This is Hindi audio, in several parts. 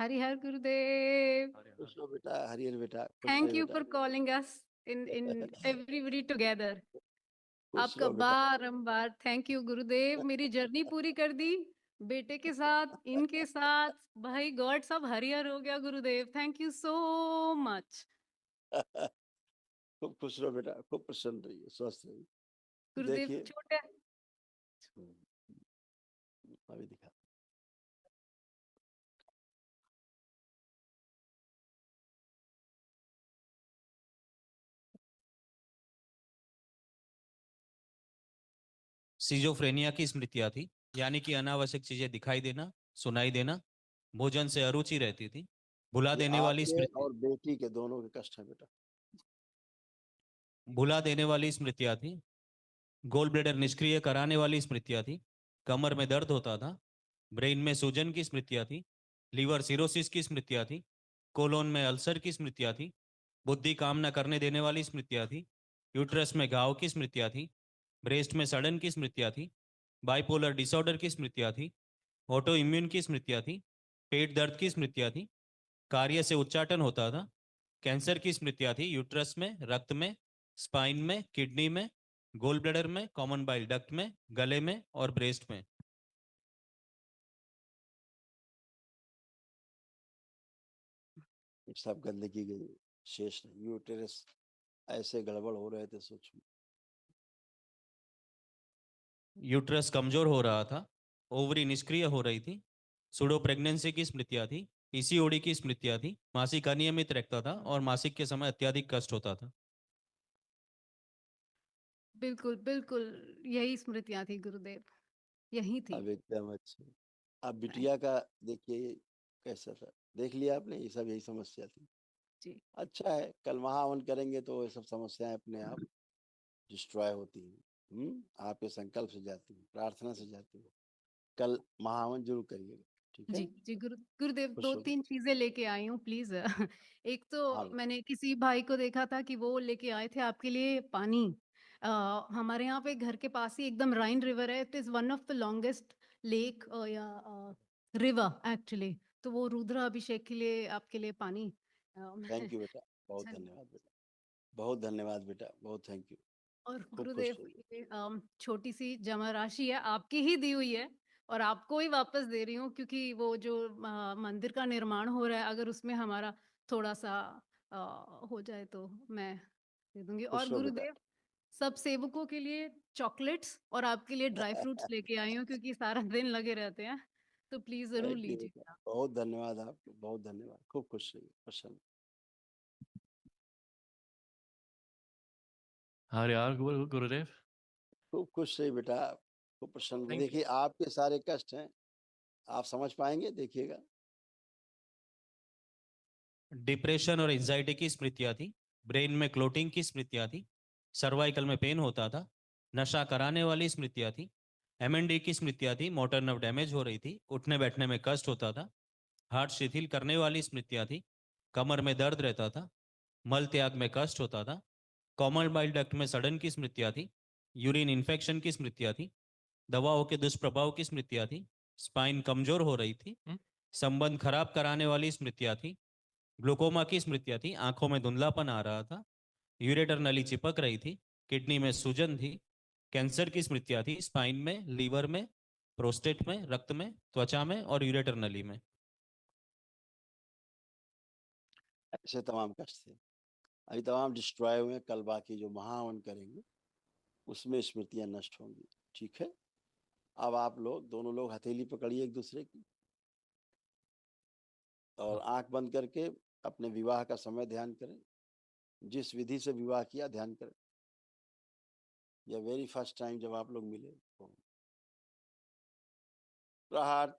हरिहर गुरुदेव. खुश रहो बेटा, हरिहर बेटा, खुश Thank रहे you बेटा। for calling us in everybody together. खुश आपका रहो बेटा। बारंबार थैंक यू गुरुदेव. मेरी जर्नी पूरी कर दी बेटे के साथ, इनके साथ. भाई गॉड सब हरिहर हो गया गुरुदेव. Thank you so much. खूब खुश रहो बेटा, खूब प्रसन्न रहिए, स्वस्थ रहिए। गुरुदेव देखिए छोटे अभी दिखा। सिजोफ्रेनिया की स्मृतियां थी, यानी कि अनावश्यक चीजें दिखाई देना, सुनाई देना, भोजन से अरुचि रहती थी, भुला ये देने वाली आपके स्मृति, और बेटी के दोनों के कष्ट है बेटा। भुला देने वाली स्मृतियां थी, गोल ब्लेडर निष्क्रिय कराने वाली स्मृतियां थी, कमर में दर्द होता था, ब्रेन में सूजन की स्मृतियां थी, लीवर सिरोसिस की स्मृतियां थी, कोलोन में अल्सर की स्मृतियां थी, बुद्धि काम न करने देने वाली स्मृतियां थी, यूट्रस में घाव की स्मृतियां थी, ब्रेस्ट में सड़न की स्मृतियां थी, बाइपोलर डिसऑर्डर की स्मृतियां थी, ऑटो इम्यून की स्मृतियां थी, पेट दर्द की स्मृतियां थी, कार्य से उच्चाटन होता था, कैंसर की स्मृतियां थी, यूट्रस में, रक्त में, स्पाइन में, किडनी में, गोल ब्लैडर में, कॉमन बाइल डक्ट में, गले में और ब्रेस्ट में। सब गंदगी गई, शेष नहीं। यूटेरस ऐसे गड़बड़ हो रहे थे, सोचो। यूट्रस कमजोर हो रहा था, ओवरी निष्क्रिय हो रही थी, सुडो प्रेगनेंसी की स्मृतियां थी, पीसीओडी की स्मृतियां थी, मासिक अनियमित रहता था और मासिक के समय अत्यधिक कष्ट होता था। बिल्कुल बिल्कुल यही स्मृतियां थी गुरुदेव, यही थी. अब एकदम अच्छा। अब बिटिया का देखिए कैसा था, देख लिया आपने, ये सब यही समस्या थी। जी अच्छा है, कल महावन करेंगे तो ये सब समस्याएं अपने आप डिस्ट्रॉय होती हैं। आपके संकल्प से जाती है, प्रार्थना से जाती है। कल महावन जरूर करिएगा, ठीक है। जी जी गुरुदेव खुश दो हो तीन चीजें लेके आई हूँ प्लीज. एक तो हाँ मैंने किसी भाई को देखा था कि वो लेके आए थे आपके लिए पानी. हमारे यहाँ पे घर के पास ही एकदम राइन रिवर है. It is one of the longest lake या रिवर एक्चुअली. तो वो रुद्र अभिषेक के लिए आपके लिए पानी. थैंक यू बेटा, बहुत धन्यवाद बेटा, बहुत धन्यवाद बेटा, बहुत थैंक यू। और खूब खुश गुरुदेव रहिए। ये छोटी सी जमा राशि है, आपकी ही दी हुई है और आपको ही वापस दे रही हूँ, क्योंकि वो जो मंदिर का निर्माण हो रहा है, अगर उसमें हमारा थोड़ा सा अ, हो जाए तो मैं दे दूंगी. और खुश रहो बेटा। गुरुदेव सब सेवकों के लिए चॉकलेट्स और आपके लिए ड्राई फ्रूट्स लेके आई हूँ, क्योंकि सारा दिन लगे रहते हैं, तो प्लीज जरूर थैंक यू बेटा, लीजिएगा. बहुत धन्यवाद आपको, बहुत धन्यवाद। खूब खुश रहिए, प्रसन्न। हरे यार गुरुदेव। खूब खुश रहिए बेटा, खूब प्रसन्न रहिए। Thank you. देखिए आपके सारे कष्ट हैं, आप समझ पाएंगे, देखिएगा। डिप्रेशन और एंजाइटी की स्मृतियां थी, ब्रेन में क्लोटिंग की स्मृतियां थी, सर्वाइकल में पेन होता था, नशा कराने वाली स्मृतियां थी, एमएनडी की स्मृतियां थी, मोटर नर्व डैमेज हो रही थी, उठने बैठने में कष्ट होता था, हार्ट शिथिल करने वाली स्मृतियां थी, कमर में दर्द रहता था, मल त्याग में कष्ट होता था, कॉमन बाइल डक्ट में सड़न की स्मृतियां थी, यूरिन इन्फेक्शन की स्मृतियां थी, दवाओं के दुष्प्रभाव की स्मृतियां थी, स्पाइन कमजोर हो रही थी, संबंध खराब कराने वाली स्मृतियां थी, ग्लूकोमा की स्मृतियां थी, आंखों में धुंधलापन आ रहा था, यूरेटर नली चिपक रही थी, किडनी में सूजन थी, कैंसर की स्मृतियां थी, स्पाइन में, लीवर में, प्रोस्टेट में, रक्त में, त्वचा में और यूरेटर नली में। ऐसे तमाम कष्ट थे, अभी तमाम डिस्ट्रॉय हुए। कल बाकी जो महावन करेंगे उसमें स्मृतियां नष्ट होंगी, ठीक है। अब आप लोग दोनों लोग हथेली पकड़िए एक दूसरे की, और आंख बंद करके अपने विवाह का समय ध्यान करें, जिस विधि से विवाह किया ध्यान करें, या वेरी फर्स्ट टाइम जब आप लोग मिले तो। प्रहार।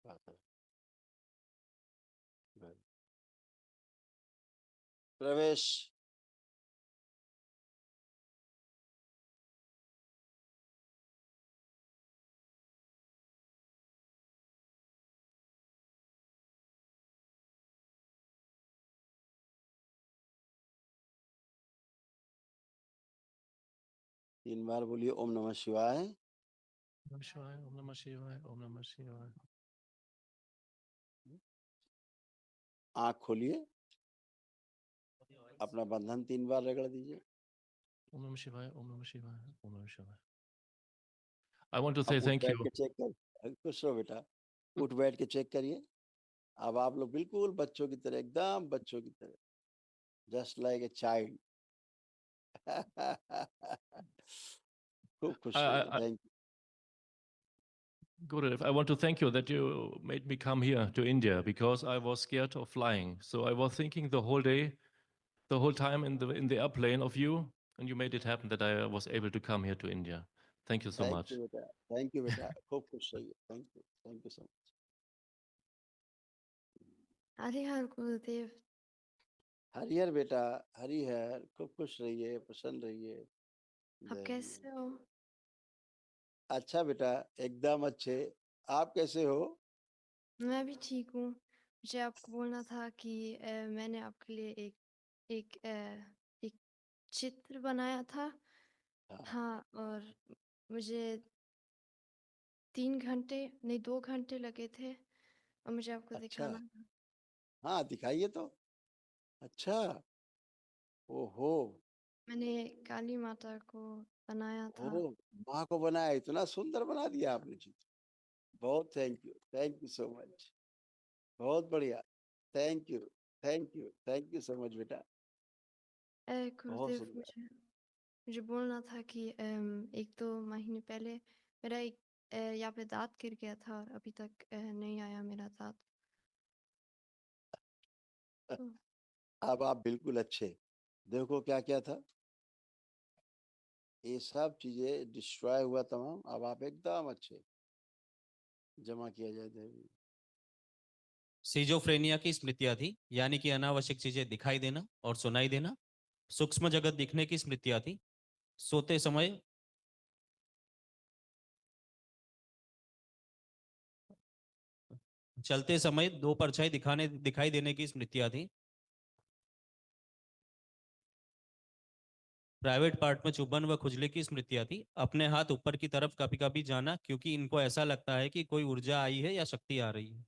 बात है। प्रवेश। तीन बार बोलिए ओम नमः शिवाय। Om Namah Shivaya, Om Namah Shivaya, Om Namah Shivaya. आंख खोलिए, अपना बंधन तीन बार रगड़ दीजिए। Om Namah Shivaya, Om Namah Shivaya, Om Namah Shivaya. I want to अब say उठ thank बैठ you. के चेक कर, खुश रहो बेटा, उठ बैठ के चेक करिए। अब आप लोग बिल्कुल बच्चों की तरह, एकदम बच्चों की तरह, जस्ट लाइक ए चाइल्ड। खूब खुश रहिए। Thank you. Gurudev, I want to thank you that you made me come here to India because I was scared of flying. So I was thinking the whole day, the whole time in the airplane of you, and you made it happen that I was able to come here to India. Thank you so thank much. You बेटा, थैंक यू बेटा, खूब खुश रहिए। Thank you so much. Harihar गुरुदेव। हरिहर बेटा, हरिहर, खूब खुश रहिए, प्रसन्न रहिए। आप जय कैसे हो? अच्छा बेटा, एकदम अच्छे। आप कैसे हो? मैं भी ठीक हूँ। मुझे आपको बोलना था कि मैंने आपके लिए एक चित्र बनाया था। हाँ, हाँ, और मुझे 3 घंटे नहीं 2 घंटे लगे थे और मुझे आपको अच्छा, दिखाना था। हाँ दिखाइए तो। अच्छा, ओहो, मैंने काली माता को बनाया था। ओ माँ को बनाया, इतना सुंदर बना दिया आपने चित्र। बहुत थैंक यू सो मच, बहुत बढ़िया। Thank you, thank you so much बेटा, बहुत गुरुदेव, सुंदर। मुझे बोलना था कि 1-2 महीने पहले मेरा एक यहाँ पे दाँत गिर गया था और अभी तक नहीं आया मेरा दाँत। तो अब आप बिल्कुल अच्छे। देखो क्या क्या था, ये सब चीजें डिस्ट्रॉय हुआ तमाम। अब आप एकदम अच्छे, जमा किया जाए देवी। सिजोफ्रेनिया की स्मृतियां थी, यानी कि अनावश्यक चीजें दिखाई देना और सुनाई देना। सूक्ष्म जगत दिखने की स्मृतियां थी। सोते समय चलते समय दो परछाई दिखाई देने की स्मृतियां थी। प्राइवेट पार्ट में चुभन व खुजली की स्मृतियां थी। अपने हाथ ऊपर की तरफ कभी कभी जाना, क्योंकि इनको ऐसा लगता है कि कोई ऊर्जा आई है या शक्ति आ रही है।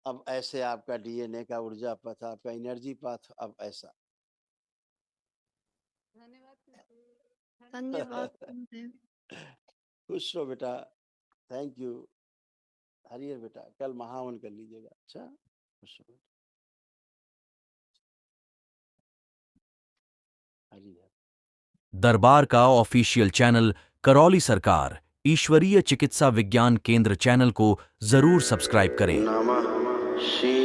अब ऐसे आपका डीएनए का ऊर्जा पथ, आपका एनर्जी पाथ अब ऐसा। धन्यवाद गुरुदेव। खुश रहो बेटा, थैंक यू। हरिहर बेटा, कल महावन कर लीजिएगा। अच्छा, खुश रहो बेटा। हरिहर। दरबार का ऑफिशियल चैनल करौली सरकार ईश्वरीय चिकित्सा विज्ञान केंद्र चैनल को जरूर सब्सक्राइब करें। नमः शिवाय।